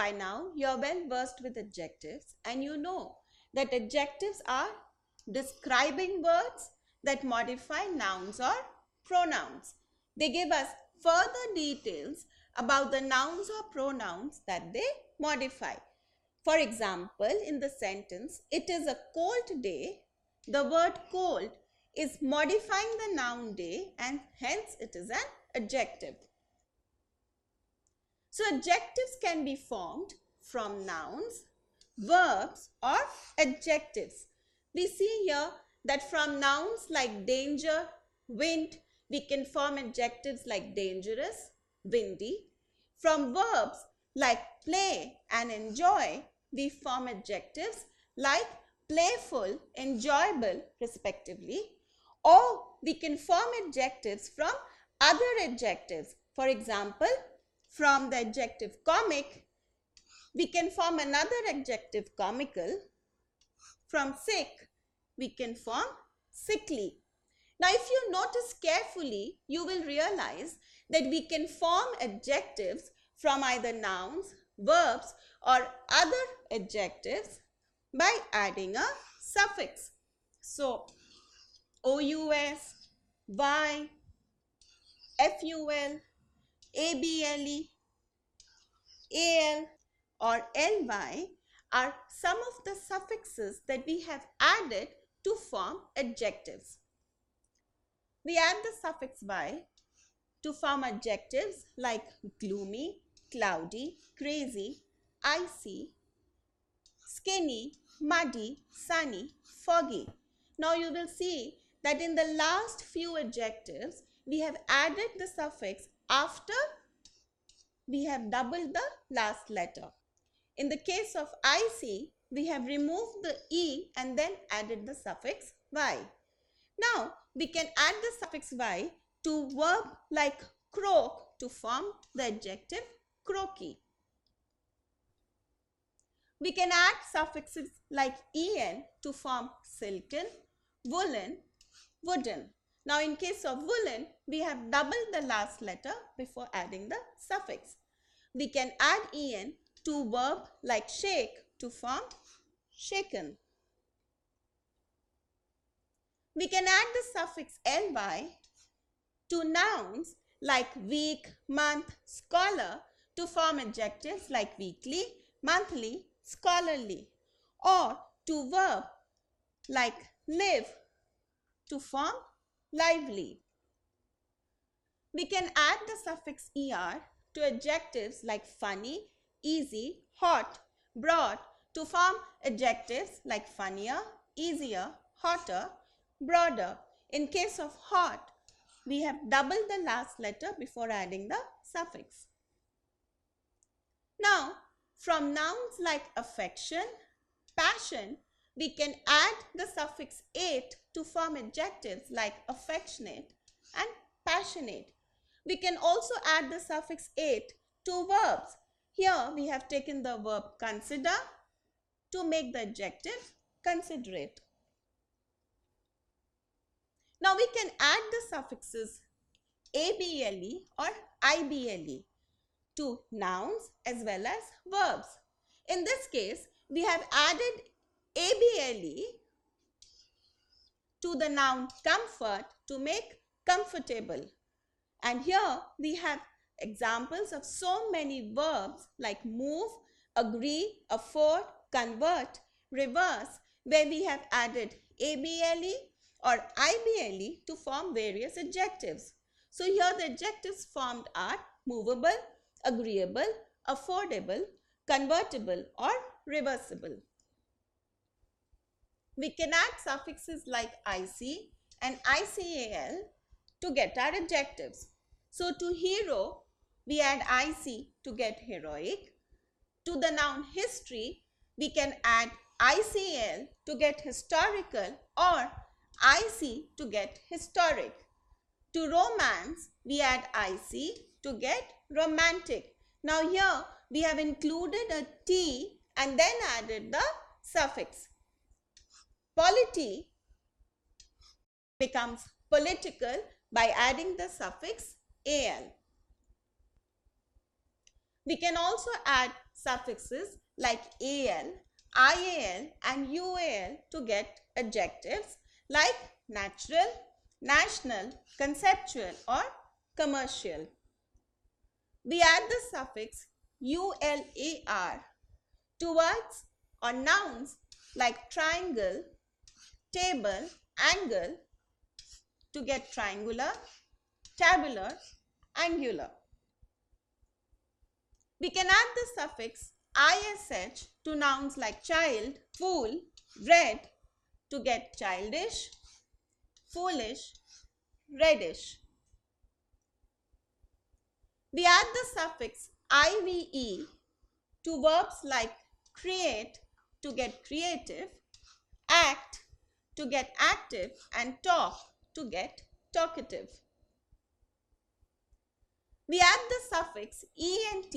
by now you're well versed with adjectives and you know that adjectives are describing words that modify nouns or pronouns. They give us further details about the nouns or pronouns that they modify. For example, in the sentence, it is a cold day, the word cold is modifying the noun day and hence it is an adjective. So adjectives can be formed from nouns, verbs or adjectives. We see here that from nouns like danger, wind, we can form adjectives like dangerous, windy. From verbs like play and enjoy, we form adjectives like playful, enjoyable respectively. Or we can form adjectives from other adjectives. For example, from the adjective comic, we can form another adjective comical. From sick, we can form sickly. Now, if you notice carefully, you will realize that we can form adjectives from either nouns, verbs or other adjectives by adding a suffix. So, OUS, Y, FUL, ABLE, AL or LY are some of the suffixes that we have added to form adjectives. We add the suffix Y to form adjectives like gloomy, cloudy, crazy, icy, skinny, muddy, sunny, foggy. Now you will see that in the last few adjectives, we have added the suffix after we have doubled the last letter. In the case of icy, we have removed the E and then added the suffix Y. Now, we can add the suffix Y to verb like croak to form the adjective croaky. We can add suffixes like en to form silken, woolen, wooden. Now, in case of woolen, we have doubled the last letter before adding the suffix. We can add en to verb like shake to form shaken. We can add the suffix ly to nouns like week, month, scholar to form adjectives like weekly, monthly, scholarly, or to verb like live to form lively. We can add the suffix er to adjectives like funny, easy, hot, broad to form adjectives like funnier, easier, hotter, broader. In case of hot, we have doubled the last letter before adding the suffix. Now, from nouns like affection, passion, we can add the suffix ate to form adjectives like affectionate and passionate. We can also add the suffix ate to verbs. Here we have taken the verb consider to make the adjective considerate. Now we can add the suffixes able or ible to nouns as well as verbs. In this case, we have added able to the noun comfort to make comfortable. And here we have examples of so many verbs like move, agree, afford, convert, reverse, where we have added able or ible to form various adjectives. So here the adjectives formed are movable, agreeable, affordable, convertible or reversible. We can add suffixes like ic and ical to get our adjectives. So to hero, we add ic to get heroic. To the noun history, we can add ICL to get historical or IC to get historic. To romance, we add IC to get romantic. Now here we have included a T and then added the suffix. Polity becomes political by adding the suffix al. We can also add suffixes like al, ial and ual to get adjectives like natural, national, conceptual or commercial. We add the suffix ular to words or nouns like triangle, table, angle to get triangular, tabular, angular. We can add the suffix ish to nouns like child, fool, red to get childish, foolish, reddish. We add the suffix ive to verbs like create to get creative, act to get active and talk to get talkative. We add the suffix ent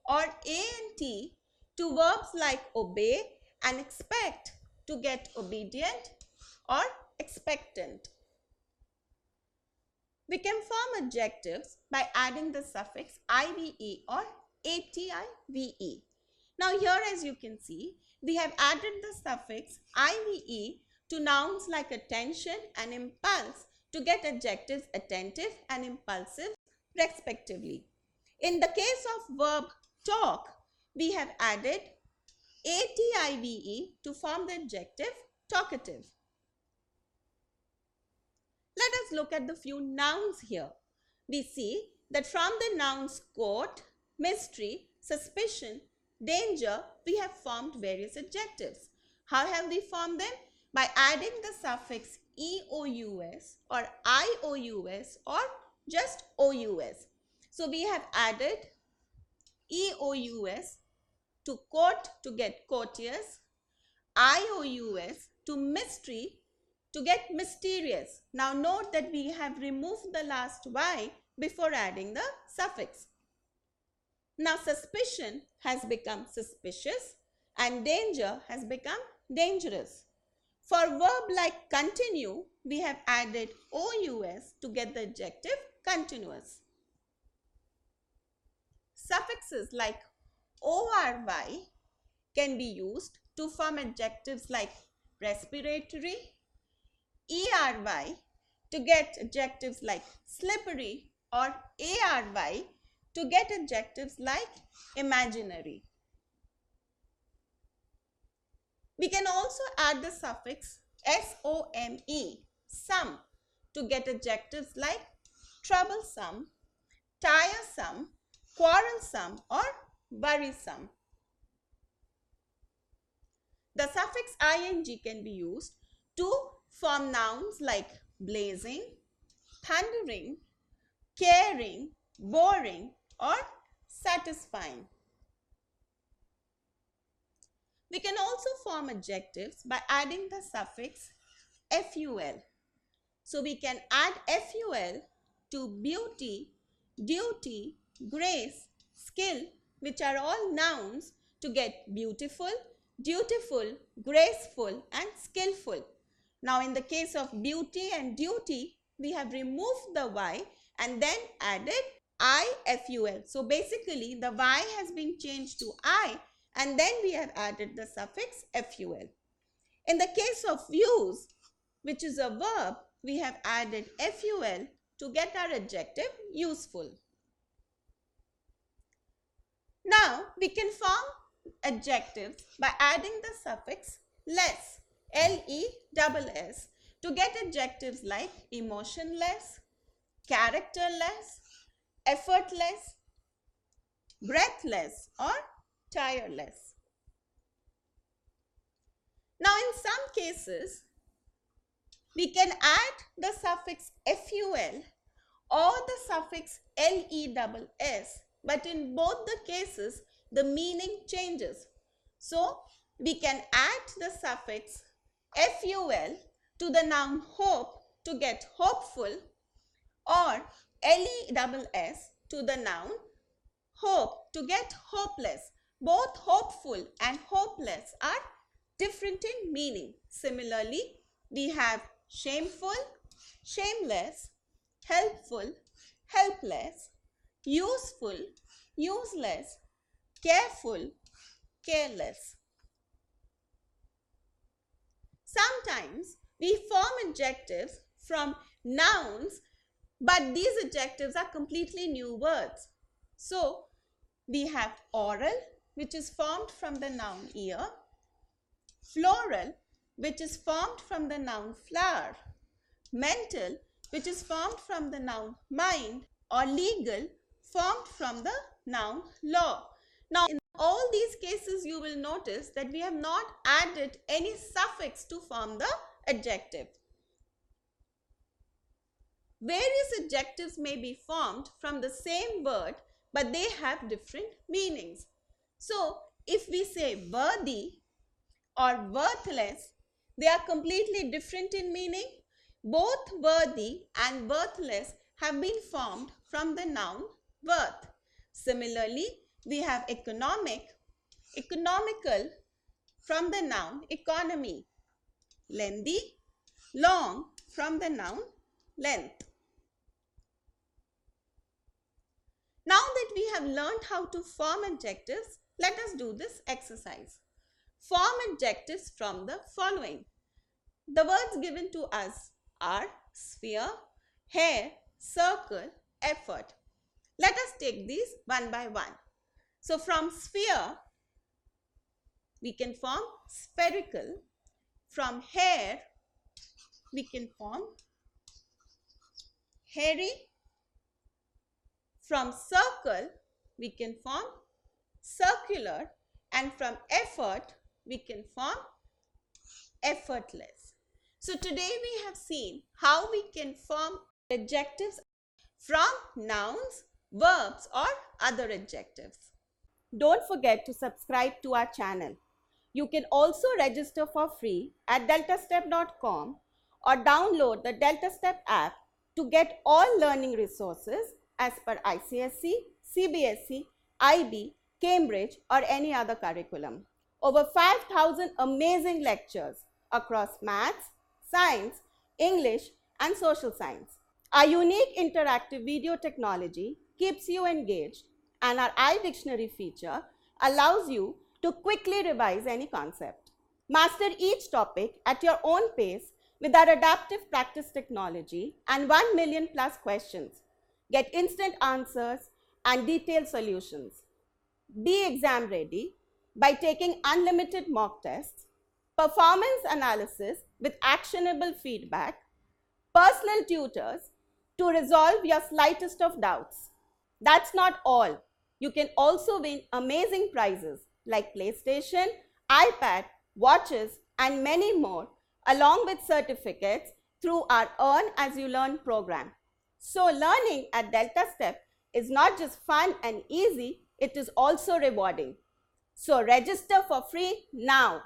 or ant to verbs like obey and expect to get obedient or expectant. We can form adjectives by adding the suffix ive or ative. Now here, as you can see, we have added the suffix ive to nouns like attention and impulse to get adjectives attentive and impulsive respectively. In the case of verb talk, we have added ative to form the adjective talkative. Let us look at the few nouns here. We see that from the nouns court, mystery, suspicion, danger, we have formed various adjectives. How have we formed them? By adding the suffix eous or ious or just ous. So we have added eous to court to get courteous, ious to mystery to get mysterious. Now note that we have removed the last y before adding the suffix. Now suspicion has become suspicious and danger has become dangerous. For verb like continue, we have added ous to get the adjective continuous. Suffixes like ory can be used to form adjectives like respiratory, ery to get adjectives like slippery or ary to get adjectives like imaginary. We can also add the suffix some, some, to get adjectives like troublesome, tiresome, quarrelsome or worrisome. The suffix ing can be used to form nouns like blazing, thundering, caring, boring or satisfying. We can also form adjectives by adding the suffix ful. So we can add ful to beauty, duty, grace, skill, which are all nouns, to get beautiful, dutiful, graceful and skillful. Now in the case of beauty and duty, we have removed the y and then added iful. So basically the y has been changed to I and then we have added the suffix ful. In the case of use, which is a verb, we have added ful to get our adjective useful. Now we can form adjectives by adding the suffix less, less, to get adjectives like emotionless, characterless, effortless, breathless or tireless. Now in some cases, we can add the suffix ful or the suffix less, but in both the cases, the meaning changes. So we can add the suffix ful to the noun hope to get hopeful or less to the noun hope to get hopeless. Both hopeful and hopeless are different in meaning. Similarly, we have shameful, shameless, helpful, helpless, useful, useless, careful, careless. Sometimes we form adjectives from nouns, but these adjectives are completely new words. So, we have oral, which is formed from the noun ear, floral, which is formed from the noun flower, mental, which is formed from the noun mind, or legal, formed from the noun law. Now, in all these cases, you will notice that we have not added any suffix to form the adjective. Various adjectives may be formed from the same word, but they have different meanings. So, if we say worthy or worthless, they are completely different in meaning. Both worthy and worthless have been formed from the noun worth. Similarly, we have economic, economical from the noun economy, lengthy, long from the noun length. Now that we have learned how to form adjectives, let us do this exercise. Form adjectives from the following. The words given to us are sphere, hair, circle, effort. Let us take these one by one. So from sphere, we can form spherical. From hair, we can form hairy. From circle, we can form circular, and from effort, we can form effortless. So today we have seen how we can form adjectives from nouns, verbs, or other adjectives. Don't forget to subscribe to our channel. You can also register for free at DeltaStep.com or download the DeltaStep app to get all learning resources as per ICSE, CBSE, IB, Cambridge, or any other curriculum. Over 5,000 amazing lectures across maths, science, English, and social science. Our unique interactive video technology keeps you engaged, and our iDictionary feature allows you to quickly revise any concept. Master each topic at your own pace with our adaptive practice technology and 1 million plus questions. Get instant answers and detailed solutions. Be exam ready by taking unlimited mock tests, performance analysis with actionable feedback, personal tutors to resolve your slightest of doubts. That's not all. You can also win amazing prizes like PlayStation, iPad, watches, and many more, along with certificates through our Earn As You Learn program. So learning at DeltaStep is not just fun and easy, it is also rewarding. So register for free now.